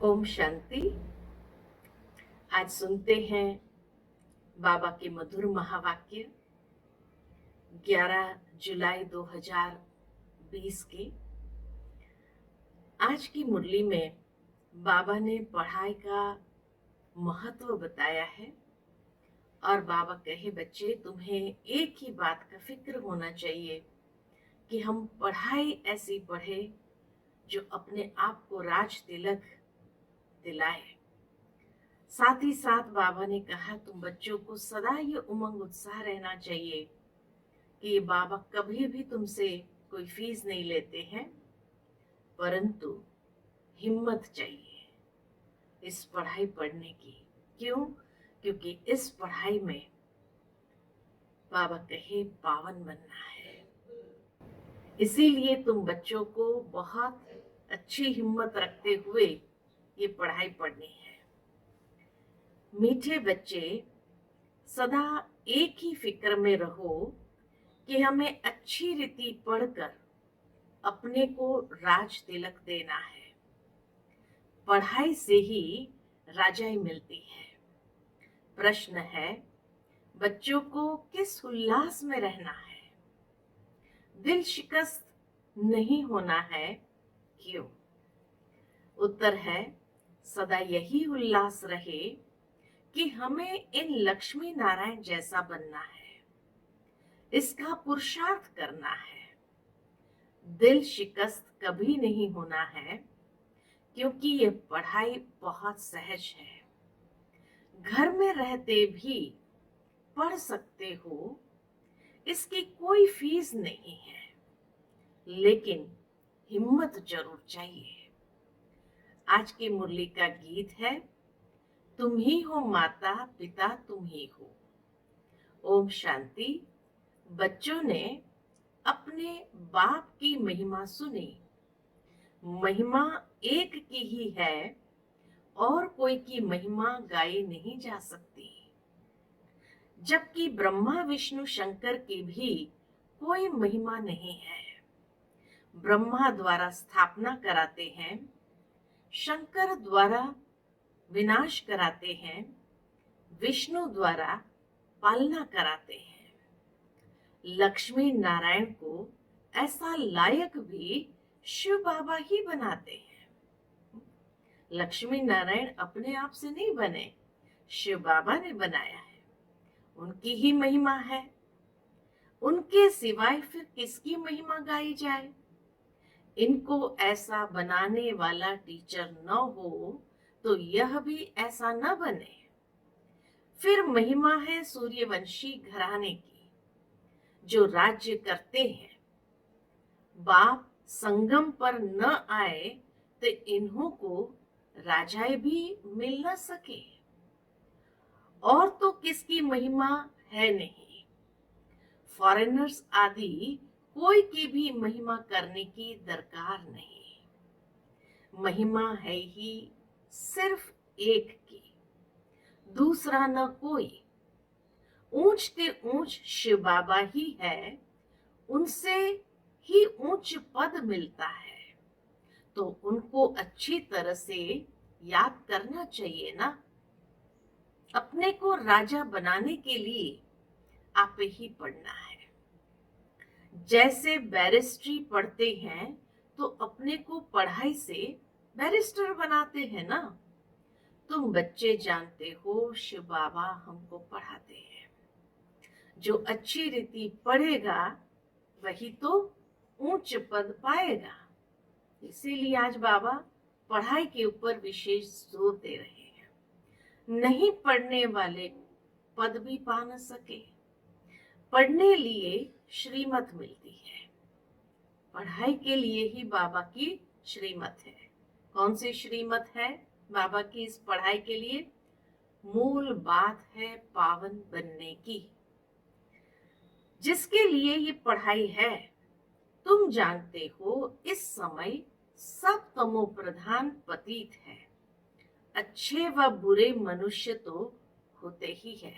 ओम शांति। आज सुनते हैं बाबा के मधुर महावाक्य 11 जुलाई 2020 के। आज की मुरली में बाबा ने पढ़ाई का महत्व बताया है और बाबा कहे, बच्चे तुम्हें एक ही बात का फिक्र होना चाहिए कि हम पढ़ाई ऐसी पढ़े जो अपने आप को राज तिलक दिलाए। साथ ही साथ बाबा ने कहा, तुम बच्चों को सदा ये उमंग उत्साह रहना चाहिए कि ये बाबा कभी भी तुमसे कोई फीस नहीं लेते हैं, परंतु हिम्मत चाहिए इस पढ़ाई पढ़ने की। क्यों? क्योंकि इस पढ़ाई में बाबा कहे पावन बनना है। इसीलिए तुम बच्चों को बहुत अच्छी हिम्मत रखते हुए ये पढ़ाई पढ़नी है। मीठे बच्चे, सदा एक ही फिक्र में रहो कि हमें अच्छी रीति पढ़कर अपने को राज तिलक देना है। पढ़ाई से ही राजाई मिलती है। प्रश्न है, बच्चों को किस उल्लास में रहना है? दिल शिकस्त नहीं होना है, क्यों? उत्तर है, सदा यही उल्लास रहे कि हमें इन लक्ष्मी नारायण जैसा बनना है, इसका पुरुषार्थ करना है। दिल शिकस्त कभी नहीं होना है, क्योंकि ये पढ़ाई बहुत सहज है। घर में रहते भी पढ़ सकते हो, इसकी कोई फीस नहीं है, लेकिन हिम्मत जरूर चाहिए। आज की मुरली का गीत है, तुम ही हो माता पिता तुम ही हो। ओम शांति। बच्चों ने अपने बाप की महिमा सुनी। महिमा एक की ही है और कोई की महिमा गाई नहीं जा सकती। जबकि ब्रह्मा विष्णु शंकर की भी कोई महिमा नहीं है। ब्रह्मा द्वारा स्थापना कराते हैं, शंकर द्वारा विनाश कराते हैं, विष्णु द्वारा पालना कराते हैं। लक्ष्मी नारायण को ऐसा लायक भी शिव बाबा ही बनाते हैं। लक्ष्मी नारायण अपने आप से नहीं बने, शिव बाबा ने बनाया है। उनकी ही महिमा है। उनके सिवाय फिर किसकी महिमा गाई जाए? इनको ऐसा बनाने वाला टीचर न हो तो यह भी ऐसा न बने। फिर महिमा है सूर्यवंशी घराने की, जो राज्य करते हैं। बाप संगम पर न आए तो इन्हों को राजाए भी मिल न सके। और तो किसकी महिमा है नहीं। फॉरेनर्स आदि कोई की भी महिमा करने की दरकार नहीं। महिमा है ही सिर्फ एक की, दूसरा न कोई। ऊंच ते ऊंच शिव बाबा ही है, उनसे ही ऊंच पद मिलता है। तो उनको अच्छी तरह से याद करना चाहिए ना। अपने को राजा बनाने के लिए आप ही पढ़ना है। जैसे बैरिस्ट्री पढ़ते हैं तो अपने को पढ़ाई से बैरिस्टर बनाते हैं ना। तुम बच्चे जानते हो, शिव बाबा हमको पढ़ाते हैं। जो अच्छी रीति पढ़ेगा वही तो ऊंच पद पाएगा। इसीलिए आज बाबा पढ़ाई के ऊपर विशेष जोर दे रहे हैं। नहीं पढ़ने वाले पद भी पा न सके। पढ़ने लिए श्रीमत मिलती है। पढ़ाई के लिए ही बाबा की श्रीमत है। कौन सी श्रीमत है बाबा की इस पढ़ाई के लिए? मूल बात है पावन बनने की, जिसके लिए ये पढ़ाई है। तुम जानते हो, इस समय सब तमो प्रधान पतित है। अच्छे व बुरे मनुष्य तो होते ही है।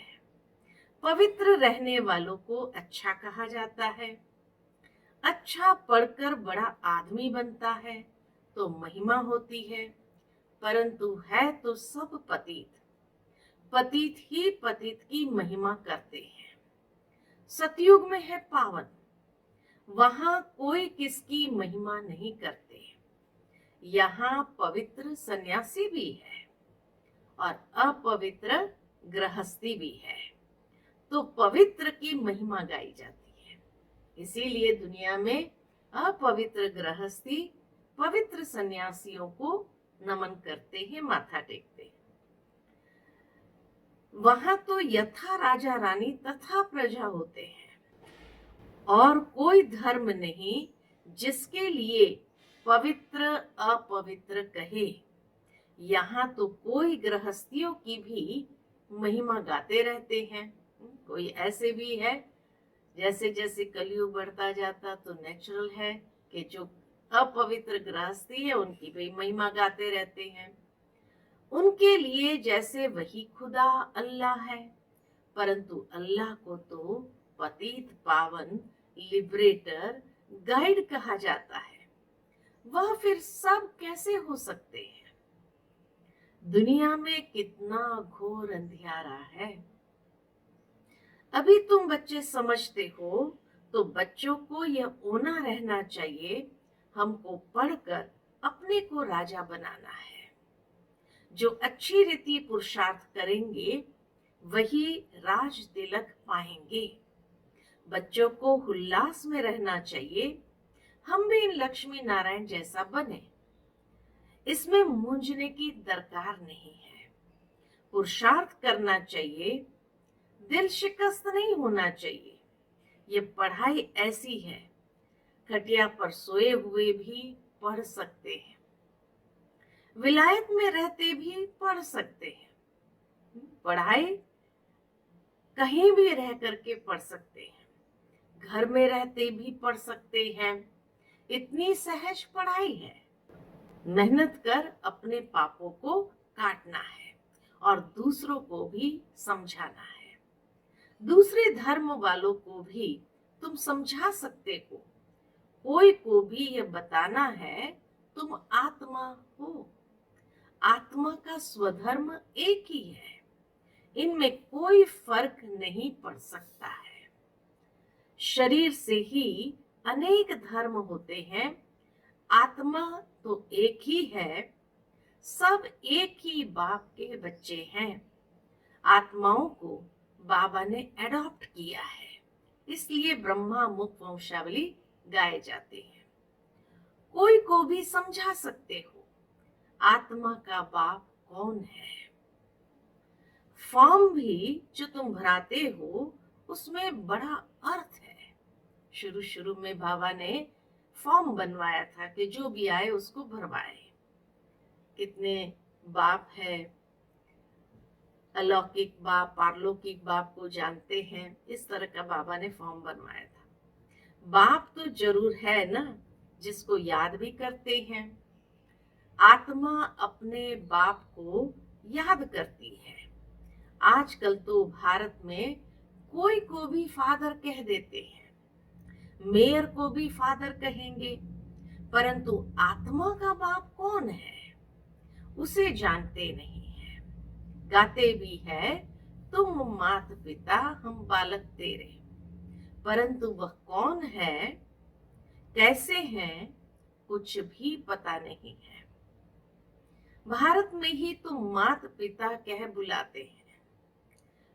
पवित्र रहने वालों को अच्छा कहा जाता है। अच्छा पढ़कर बड़ा आदमी बनता है तो महिमा होती है। परंतु है तो सब पतित। पतित ही पतित की महिमा करते हैं। सतयुग में है पावन, वहां कोई किसकी महिमा नहीं करते। यहाँ पवित्र सन्यासी भी है और अपवित्र गृहस्थी भी है, तो पवित्र की महिमा गाई जाती है। इसीलिए दुनिया में अपवित्र गृहस्थी पवित्र सन्यासियों को नमन करते हैं, माथा टेकते हैं। वहां तो यथा राजा रानी तथा प्रजा होते हैं और कोई धर्म नहीं जिसके लिए पवित्र अपवित्र कहे। यहाँ तो कोई गृहस्थियों की भी महिमा गाते रहते हैं। कोई ऐसे भी है, जैसे जैसे कलयुग बढ़ता जाता तो नेचुरल है कि जो अपवित्र गृहस्थी है उनकी भी महिमा गाते रहते हैं। उनके लिए जैसे वही खुदा अल्लाह है, परंतु अल्लाह को तो पतित पावन लिबरेटर गाइड कहा जाता है। वह फिर सब कैसे हो सकते हैं? दुनिया में कितना घोर अंधियारा है। अभी तुम बच्चे समझते हो तो बच्चों को यह होना रहना चाहिए, हमको पढ़कर अपने को राजा बनाना है। जो अच्छी रीति पुरुषार्थ करेंगे वही राज तिलक पाएंगे। बच्चों को उल्लास में रहना चाहिए, हम भी लक्ष्मी नारायण जैसा बने। इसमें मूंझने की दरकार नहीं है। पुरुषार्थ करना चाहिए, दिल शिकस्त नहीं होना चाहिए। ये पढ़ाई ऐसी है, खटिया पर सोए हुए भी पढ़ सकते हैं, विलायत में रहते भी पढ़ सकते हैं। पढ़ाई कहीं भी रह करके पढ़ सकते हैं, घर में रहते भी पढ़ सकते हैं। इतनी सहज पढ़ाई है। मेहनत कर अपने पापों को काटना है और दूसरों को भी समझाना है। दूसरे धर्म वालों को भी तुम समझा सकते हो। कोई को भी यह बताना है तुम आत्मा हो। आत्मा का स्वधर्म एक ही है, इनमें कोई फर्क नहीं पड़ सकता है। शरीर से ही अनेक धर्म होते हैं, आत्मा तो एक ही है। सब एक ही बाप के बच्चे हैं। आत्माओं को बाबा ने एडॉप्ट किया है, इसलिए ब्रह्मा मुख वंशावली गाए जाते हैं। कोई को भी समझा सकते हो आत्मा का बाप कौन है। फॉर्म भी जो तुम भराते हो उसमें बड़ा अर्थ है। शुरू शुरू में बाबा ने फॉर्म बनवाया था कि जो भी आए उसको भरवाए। कितने बाप है, अलौकिक बाप पारलौकिक बाप को जानते हैं, इस तरह का बाबा ने फॉर्म बनवाया था। बाप तो जरूर है ना, जिसको याद भी करते हैं। आत्मा अपने बाप को याद करती है। आजकल तो भारत में कोई को भी फादर कह देते हैं, मेयर को भी फादर कहेंगे, परंतु आत्मा का बाप कौन है उसे जानते नहीं है। गाते भी है तुम मात पिता हम बालक तेरे, परंतु वह कौन है कैसे हैं कुछ भी पता नहीं है। भारत में ही तुम मात पिता कह बुलाते हैं,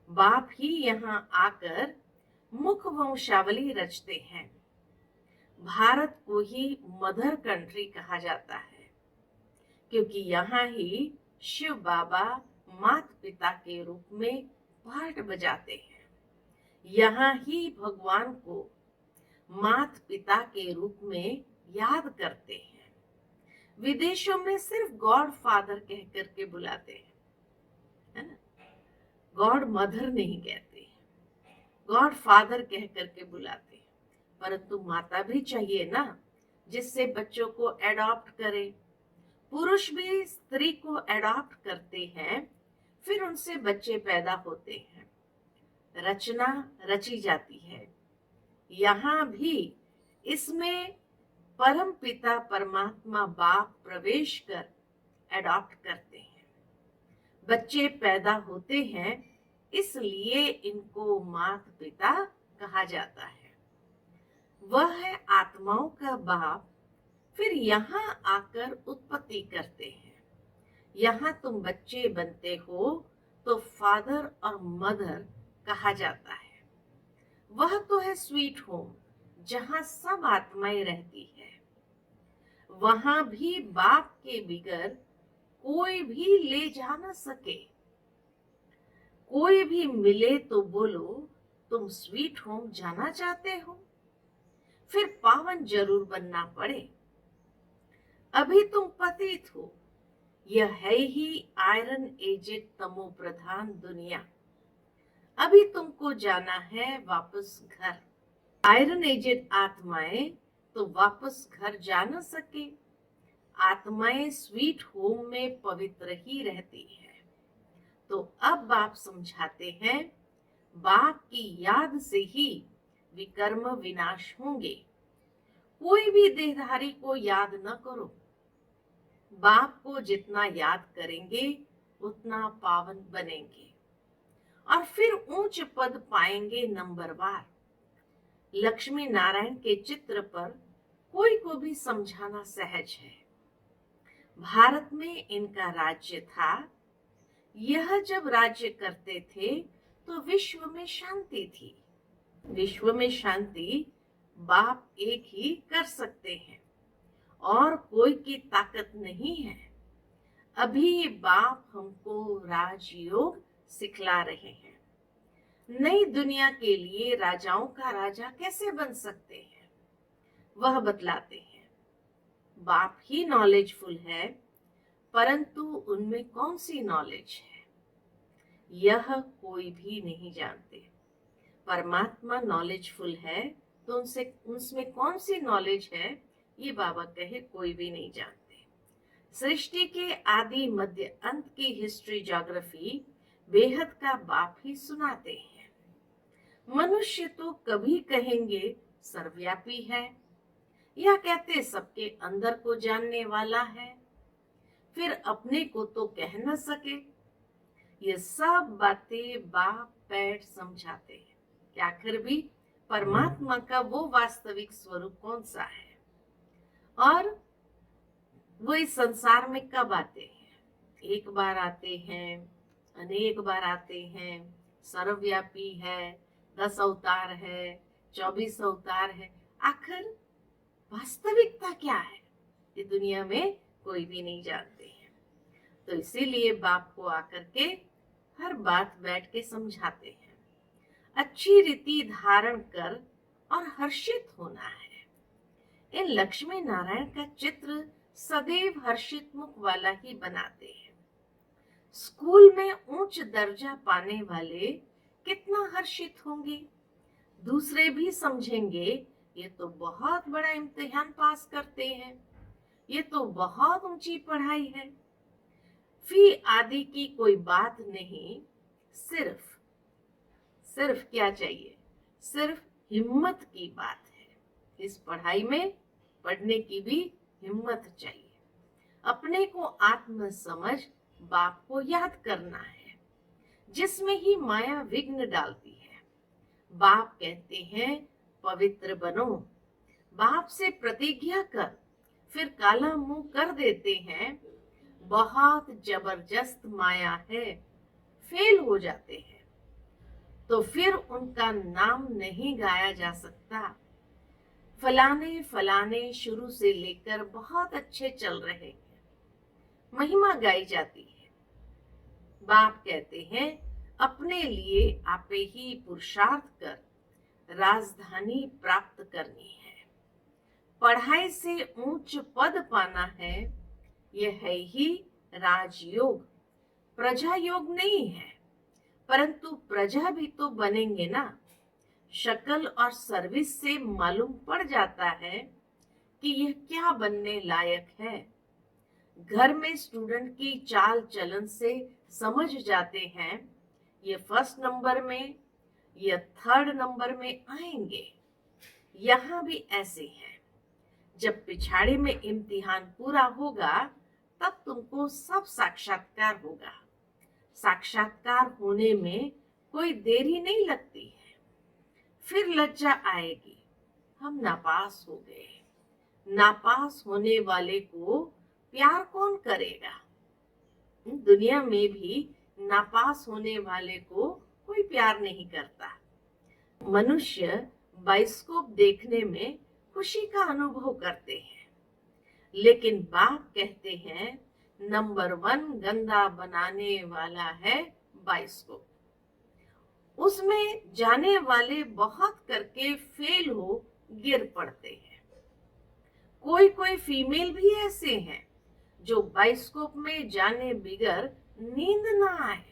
बाप ही यहाँ आकर मुख वंशावली रचते हैं। भारत को ही मदर कंट्री कहा जाता है, क्योंकि यहाँ ही शिव बाबा मात पिता के रूप में पार्ट बजाते हैं। यहाँ ही भगवान को मात पिता के रूप में याद करते हैं। विदेशों में सिर्फ गॉड फादर कह करके बुलाते हैं, है ना। गॉड मदर नहीं कहते, गॉड फादर कह करके बुलाते हैं। परंतु माता भी चाहिए ना, जिससे बच्चों को एडॉप्ट करे। पुरुष भी स्त्री को एडॉप्ट करते हैं, फिर उनसे बच्चे पैदा होते हैं, रचना रची जाती है। यहाँ भी इसमें परम पिता परमात्मा बाप प्रवेश कर अडॉप्ट करते हैं। बच्चे पैदा होते हैं, इसलिए इनको माता पिता कहा जाता है। वह है आत्माओं का बाप। फिर यहाँ आकर उत्पत्ति करते हैं। यहाँ तुम बच्चे बनते हो तो फादर और मदर कहा जाता है। वह तो है स्वीट होम, जहाँ सब आत्माएं रहती है। वहां भी बाप के बिगर कोई भी ले जा न सके। कोई भी मिले तो बोलो तुम स्वीट होम जाना चाहते हो, फिर पावन जरूर बनना पड़े। अभी तुम पतित हो, यह है ही आयरन एजेड तमो प्रधान दुनिया। अभी तुमको जाना है वापस घर। आयरन एजेड आत्माएं तो वापस घर जा न सके। आत्माएं स्वीट होम में पवित्र ही रहती है। तो अब बाप समझाते हैं, बाप की याद से ही विकर्म विनाश होंगे। कोई भी देहधारी को याद न करो। बाप को जितना याद करेंगे उतना पावन बनेंगे और फिर ऊंच पद पाएंगे नंबरवार। लक्ष्मी नारायण के चित्र पर कोई को भी समझाना सहज है। भारत में इनका राज्य था। यह जब राज्य करते थे तो विश्व में शांति थी। विश्व में शांति बाप एक ही कर सकते हैं और कोई की ताकत नहीं है। अभी बाप हमको राजयोग सिखला रहे हैं। नई दुनिया के लिए राजाओं का राजा कैसे बन सकते हैं, वह बतलाते हैं। बाप ही नॉलेजफुल है, परंतु उनमें कौन सी नॉलेज है यह कोई भी नहीं जानते। परमात्मा नॉलेजफुल है, तो उनसे उसमें कौन सी नॉलेज है ये बाबा कहे कोई भी नहीं जानते। सृष्टि के आदि मध्य अंत की हिस्ट्री ज्योग्राफी बेहद का बाप ही सुनाते हैं। मनुष्य तो कभी कहेंगे सर्वव्यापी है, या कहते सबके अंदर को जानने वाला है, फिर अपने को तो कह न सके। ये सब बातें बाप बैठ समझाते हैं कि आखिर भी परमात्मा का वो वास्तविक स्वरूप कौन सा है और वो इस संसार में कब आते हैं। एक बार आते हैं, अनेक बार आते हैं, सर्वव्यापी है, 10 अवतार है, 24 अवतार है। आखिर वास्तविकता क्या है ये दुनिया में कोई भी नहीं जानते हैं। तो इसीलिए बाप को आकर के हर बात बैठ के समझाते हैं। अच्छी रीति धारण कर और हर्षित होना है। इन लक्ष्मी नारायण का चित्र सदैव हर्षित मुख वाला ही बनाते हैं। स्कूल में उच्च दर्जा पाने वाले कितना हर्षित होंगे। दूसरे भी समझेंगे ये तो बहुत बड़ा इम्तिहान पास करते हैं, ये तो बहुत ऊंची पढ़ाई है। फी आदि की कोई बात नहीं, सिर्फ क्या चाहिए, सिर्फ हिम्मत की बात है। इस पढ़ाई में पढ़ने की भी हिम्मत चाहिए। अपने को आत्म समझ बाप को याद करना है, जिसमें ही माया विघ्न डालती है। बाप कहते हैं पवित्र बनो। बाप से प्रतिज्ञा कर, फिर काला मुंह कर देते हैं। बहुत जबरदस्त माया है, फेल हो जाते हैं तो फिर उनका नाम नहीं गाया जा सकता। फलाने फलाने शुरू से लेकर बहुत अच्छे चल रहे हैं, महिमा गाई जाती है। बाप कहते हैं अपने लिए आपे ही पुरुषार्थ कर राजधानी प्राप्त करनी है। पढ़ाई से ऊंच पद पाना है, यह है ही राजयोग। प्रजा योग नहीं है, परंतु प्रजा भी तो बनेंगे ना। शक्ल और सर्विस से मालूम पड़ जाता है कि यह क्या बनने लायक है। घर में स्टूडेंट की चाल चलन से समझ जाते हैं ये फर्स्ट नंबर में या थर्ड नंबर में आएंगे। यहाँ भी ऐसे हैं। जब पिछाड़ी में इम्तिहान पूरा होगा तब तुमको सब साक्षात्कार होगा। साक्षात्कार होने में कोई देरी नहीं लगती है। फिर लज्जा आएगी, हम नापास हो गए। नापास होने वाले को प्यार कौन करेगा? दुनिया में भी नापास होने वाले को कोई प्यार नहीं करता। मनुष्य बाइस्कोप देखने में खुशी का अनुभव करते हैं, लेकिन बाप कहते हैं नंबर 1 गंदा बनाने वाला है बाइस्कोप। उसमें जाने वाले बहुत करके फेल हो गिर पड़ते हैं। कोई कोई फीमेल भी ऐसे हैं जो बाइस्कोप में जाने बिगर नींद ना आए।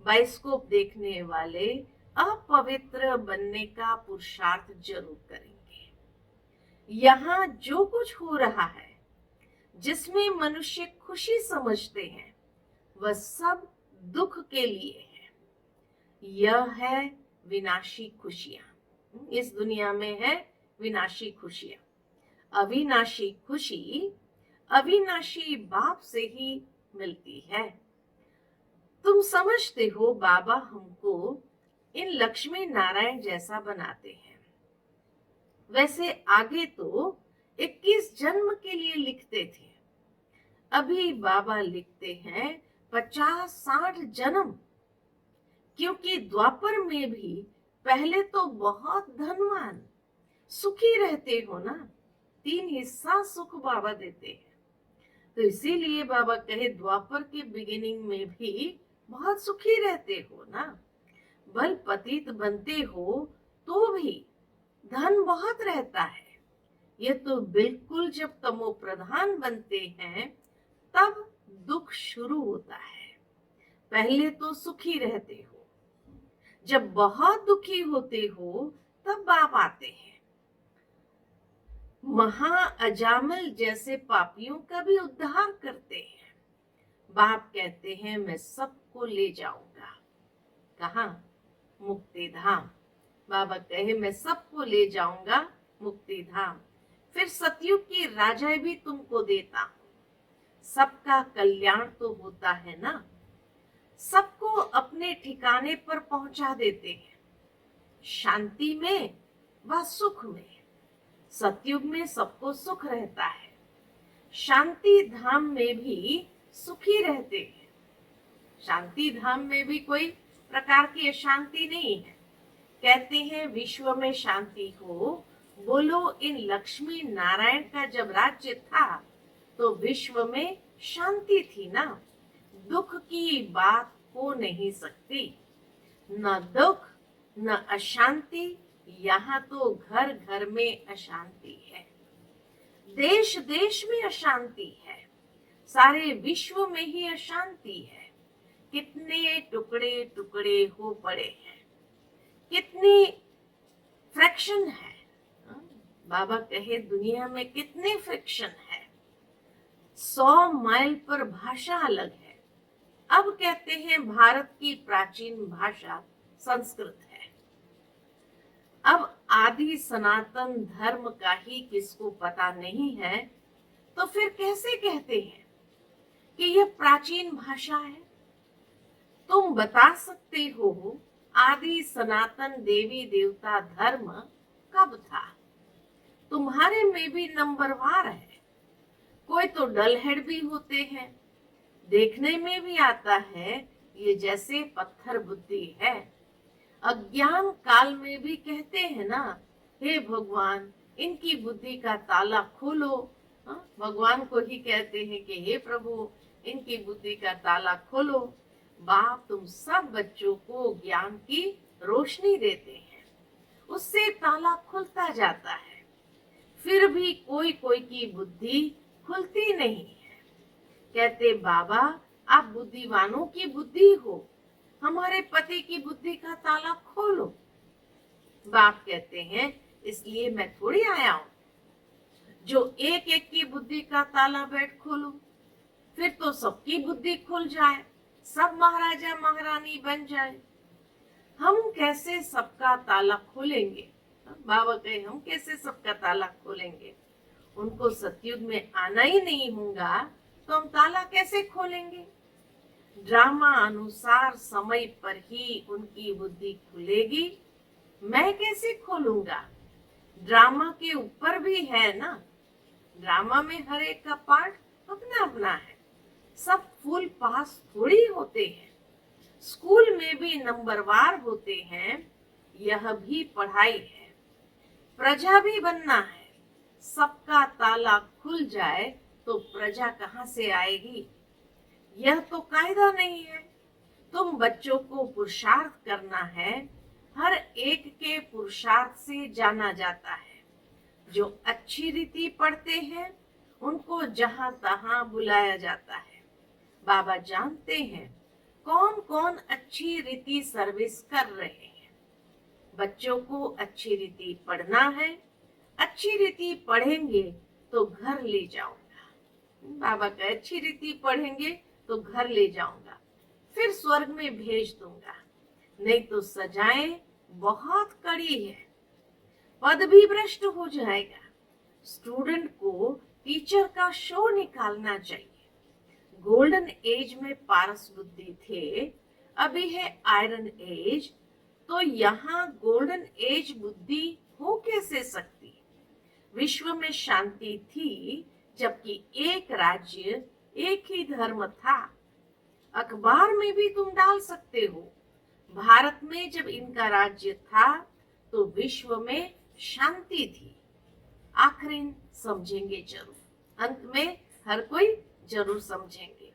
बाइस्कोप देखने वाले अपवित्र बनने का पुरुषार्थ जरूर करेंगे। यहाँ जो कुछ हो रहा है जिसमें मनुष्य खुशी समझते हैं, वह सब दुख के लिए है। यह है विनाशी खुशियां। इस दुनिया में है विनाशी खुशियां। अविनाशी खुशी अविनाशी बाप से ही मिलती है। तुम समझते हो बाबा हमको इन लक्ष्मी नारायण जैसा बनाते हैं। वैसे आगे तो 21 जन्म के लिए लिखते थे, अभी बाबा लिखते हैं 50-60 जन्म, क्योंकि द्वापर में भी पहले तो बहुत धनवान सुखी रहते हो ना। 3 हिस्सा सुख बाबा देते हैं, तो इसीलिए बाबा कहे द्वापर के बिगिनिंग में भी बहुत सुखी रहते हो ना। बल पतित बनते हो तो भी धन बहुत रहता है। ये तो बिल्कुल जब तमो प्रधान बनते हैं तब दुख शुरू होता है। पहले तो सुखी रहते हो, जब बहुत दुखी होते हो तब बाप आते हैं। महा अजामल जैसे पापियों का भी उद्धार करते हैं। बाप कहते हैं मैं सबको ले जाऊंगा। कहाँ? मुक्ति धाम। बाबा कहे मैं सबको ले जाऊंगा मुक्ति धाम। फिर सतयुग की राजाएं भी तुमको देता हूं। सबका कल्याण तो होता है ना। सबको अपने ठिकाने पर पहुंचा देते हैं, शांति में व सुख में। सतयुग में सबको सुख रहता है, शांति धाम में भी सुखी रहते हैं। शांति धाम में भी कोई प्रकार की अशांति नहीं है। कहते हैं विश्व में शांति हो। बोलो इन लक्ष्मी नारायण का जब राज्य था तो विश्व में शांति थी ना। दुख की बात हो नहीं सकती। न दुख न अशांति, यहाँ तो घर घर में अशांति है। देश देश में अशांति है, सारे विश्व में ही अशांति है। कितने टुकड़े टुकड़े हो पड़े हैं, कितनी फ्रैक्शन है। बाबा कहे दुनिया में कितने फ्रैक्शन है। 100 माइल पर भाषा अलग है। अब कहते हैं भारत की प्राचीन भाषा संस्कृत है। अब आदि सनातन धर्म का ही किसको पता नहीं है, तो फिर कैसे कहते हैं कि यह प्राचीन भाषा है? तुम बता सकते हो आदि सनातन देवी देवता धर्म कब था? तुम्हारे में भी नंबरवार है। कोई तो डलहेड भी होते हैं, देखने में भी आता है ये जैसे पत्थर बुद्धि है। अज्ञान काल में भी कहते हैं ना, हे भगवान इनकी बुद्धि का ताला खोलो। भगवान को ही कहते हैं कि हे प्रभु इनकी बुद्धि का ताला खोलो। बाप तुम सब बच्चों को ज्ञान की रोशनी देते हैं, उससे ताला खुलता जाता है। फिर भी कोई कोई की बुद्धि खुलती नहीं है। कहते बाबा आप बुद्धिवानों की बुद्धि हो, हमारे पति की बुद्धि का ताला खोलो। बाप कहते हैं इसलिए मैं थोड़ी आया हूं जो एक एक की बुद्धि का ताला बैठ खोलूं, फिर तो सबकी बुद्धि खुल जाए, सब महाराजा महारानी बन जाए। हम कैसे सबका ताला खोलेंगे? बाबा कहे हम कैसे सबका ताला खोलेंगे? उनको सतयुग में आना ही नहीं होगा तो हम ताला कैसे खोलेंगे? ड्रामा अनुसार समय पर ही उनकी बुद्धि खुलेगी। मैं कैसे खोलूंगा? ड्रामा के ऊपर भी है ना। ड्रामा में हर एक का पार्ट अपना अपना है। सब फुल पास थोड़ी होते हैं। स्कूल में भी नंबरवार होते हैं। यह भी पढ़ाई है। प्रजा भी बनना है। सबका ताला खुल जाए तो प्रजा कहाँ से आएगी? यह तो कायदा नहीं है। तुम बच्चों को पुरुषार्थ करना है। हर एक के पुरुषार्थ से जाना जाता है। जो अच्छी रीति पढ़ते हैं उनको जहां तहां बुलाया जाता है। बाबा जानते हैं कौन कौन अच्छी रीति सर्विस कर रहे हैं। बच्चों को अच्छी रीति पढ़ना है। अच्छी रीति पढ़ेंगे तो घर ले जाऊंगा। बाबा का अच्छी रीति पढ़ेंगे तो घर ले जाऊंगा, फिर स्वर्ग में भेज दूंगा। नहीं तो सजाएं बहुत कड़ी है। पद भी भ्रष्ट हो जाएगा। स्टूडेंट को टीचर का शो निकालना चाहिए। गोल्डन एज में पारस बुद्धि थे, अभी है आयरन एज, तो यहाँ गोल्डन एज बुद्धि हो कैसे सकती? विश्व में शांति थी जबकि एक राज्य एक ही धर्म था। अखबार में भी तुम डाल सकते हो, भारत में जब इनका राज्य था तो विश्व में शांति थी। आखिर समझेंगे जरूर, अंत में हर कोई जरूर समझेंगे।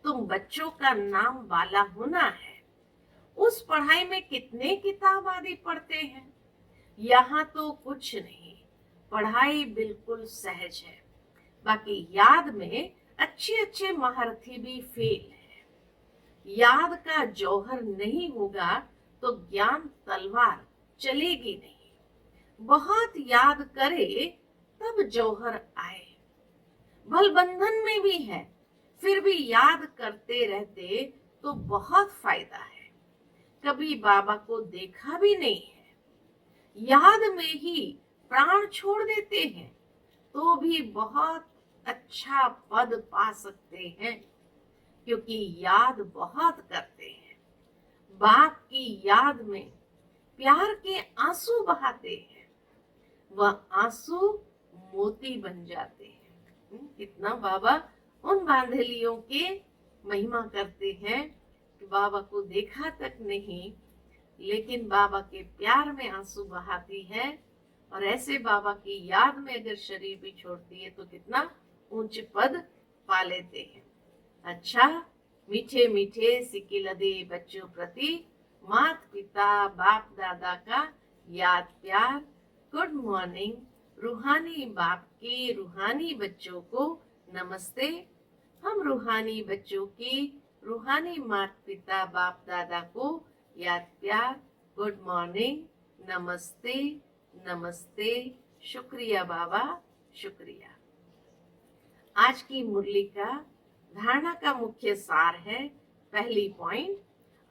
तुम बच्चों का नाम वाला होना है। उस पढ़ाई में कितने किताब आदि पढ़ते हैं? यहाँ तो कुछ नहीं, पढ़ाई बिल्कुल सहज है। बाकी याद में अच्छे अच्छे महारथी भी फेल है। याद का जौहर नहीं होगा तो ज्ञान तलवार चलेगी नहीं। बहुत याद करे तब जौहर आए। भल बंधन में भी है, फिर भी याद करते रहते तो बहुत फायदा है। कभी बाबा को देखा भी नहीं है, याद में ही प्राण छोड़ देते हैं तो भी बहुत अच्छा पद पा सकते हैं, क्योंकि याद बहुत करते हैं। बाप की याद में प्यार के आंसू बहाते हैं, वह आंसू मोती बन जाते हैं। कितना बाबा उन बांधलियों के महिमा करते हैं कि बाबा को देखा तक नहीं, लेकिन बाबा के प्यार में आंसू बहाती है। और ऐसे बाबा की याद में अगर शरीर भी छोड़ती है तो कितना ऊंच पद पा लेते हैं। अच्छा, मीठे मीठे सिकिलदे बच्चों प्रति मात पिता बाप दादा का याद प्यार। Good morning. रूहानी बाप के रूहानी बच्चों को नमस्ते। हम रूहानी बच्चों की रूहानी माता पिता बाप दादा को याद प्यार। गुड मॉर्निंग, नमस्ते नमस्ते, शुक्रिया बाबा, शुक्रिया। आज की मुरली का धारणा का मुख्य सार है। पहली पॉइंट,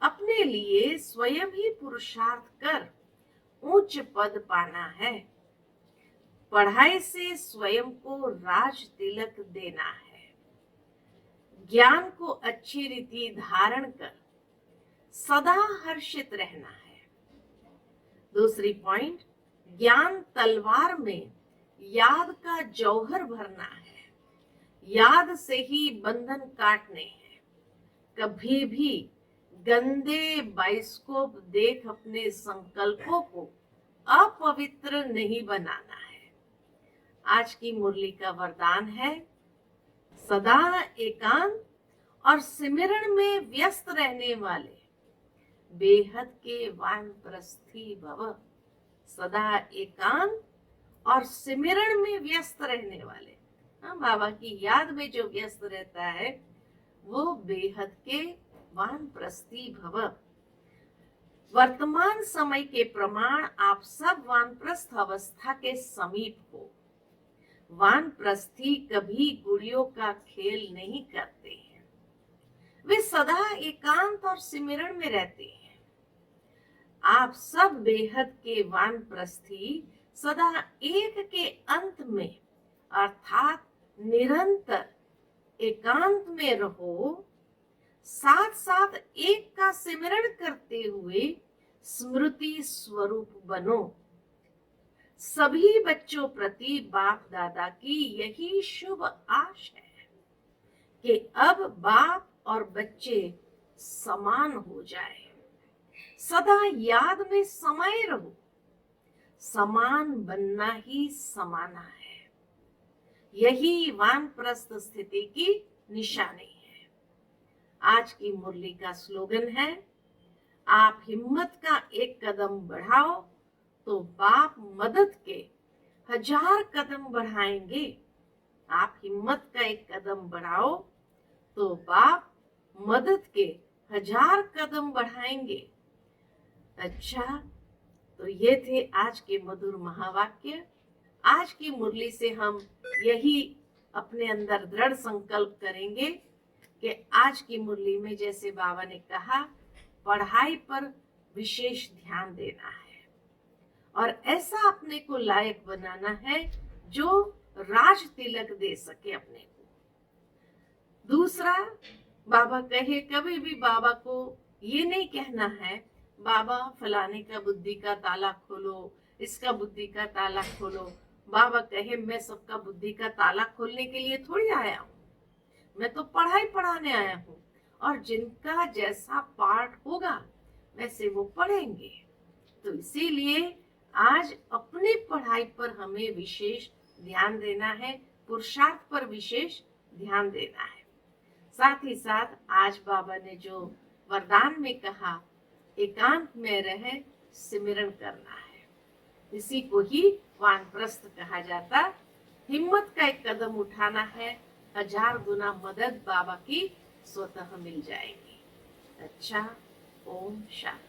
अपने लिए स्वयं ही पुरुषार्थ कर उच्च पद पाना है। पढ़ाई से स्वयं को राज तिलक देना है। ज्ञान को अच्छी रीति धारण कर सदा हर्षित रहना है। दूसरी पॉइंट, ज्ञान तलवार में याद का जौहर भरना है। याद से ही बंधन काटने हैं। कभी भी गंदे बाइस्कोप देख अपने संकल्पों को अपवित्र नहीं बनाना है। आज की मुरली का वरदान है, सदा एकांत और सिमरन में व्यस्त रहने वाले बेहद के वानप्रस्थी भव। सदा एकांत और सिमरन में व्यस्त रहने वाले, बाबा की याद में जो व्यस्त रहता है वो बेहद के वानप्रस्थी भव। वर्तमान समय के प्रमाण आप सब वानप्रस्थ अवस्था के समीप हो। वानप्रस्थी कभी गुड़ियों का खेल नहीं करते हैं। वे सदा एकांत और सिमरन में रहते हैं। आप सब बेहद के वानप्रस्थी सदा एक के अंत में अर्थात निरंतर एकांत में रहो, साथ साथ एक का सिमरण करते हुए स्मृति स्वरूप बनो। सभी बच्चों प्रति बाप दादा की यही शुभ आश है कि अब बाप और बच्चे समान हो जाए। सदा याद में समाये रहो, समान बनना ही समाना है। यही वानप्रस्थ स्थिति की निशानी है। आज की मुरली का स्लोगन है, आप हिम्मत का एक कदम बढ़ाओ तो बाप मदद के 1000 कदम बढ़ाएंगे। आप हिम्मत का एक कदम बढ़ाओ तो बाप मदद के 1000 कदम बढ़ाएंगे। अच्छा, तो ये थे आज के मधुर महावाक्य। आज की मुरली से हम यही अपने अंदर दृढ़ संकल्प करेंगे कि आज की मुरली में जैसे बाबा ने कहा, पढ़ाई पर विशेष ध्यान देना है और ऐसा अपने को लायक बनाना है जो राज तिलक दे सके अपने को। दूसरा, बाबा कहे कभी भी बाबा को ये नहीं कहना है, बाबा फलाने का बुद्धि का ताला खोलो, इसका बुद्धि का ताला खोलो। बाबा कहे मैं सबका बुद्धि का ताला खोलने के लिए थोड़ी आया हूँ, मैं तो पढ़ाई पढ़ाने आया हूँ और जिनका जैसा पाठ होगा वैसे वो पढ़ेंगे। तो इसीलिए आज अपनी पढ़ाई पर हमें विशेष ध्यान देना है, पुरुषार्थ पर विशेष ध्यान देना है। साथ ही साथ आज बाबा ने जो वरदान में कहा, एकांत में रह सिमरन करना है, इसी को ही वानप्रस्थ कहा जाता। हिम्मत का एक कदम उठाना है, 1000 गुना मदद बाबा की स्वतः मिल जाएगी। अच्छा, ओम शांति।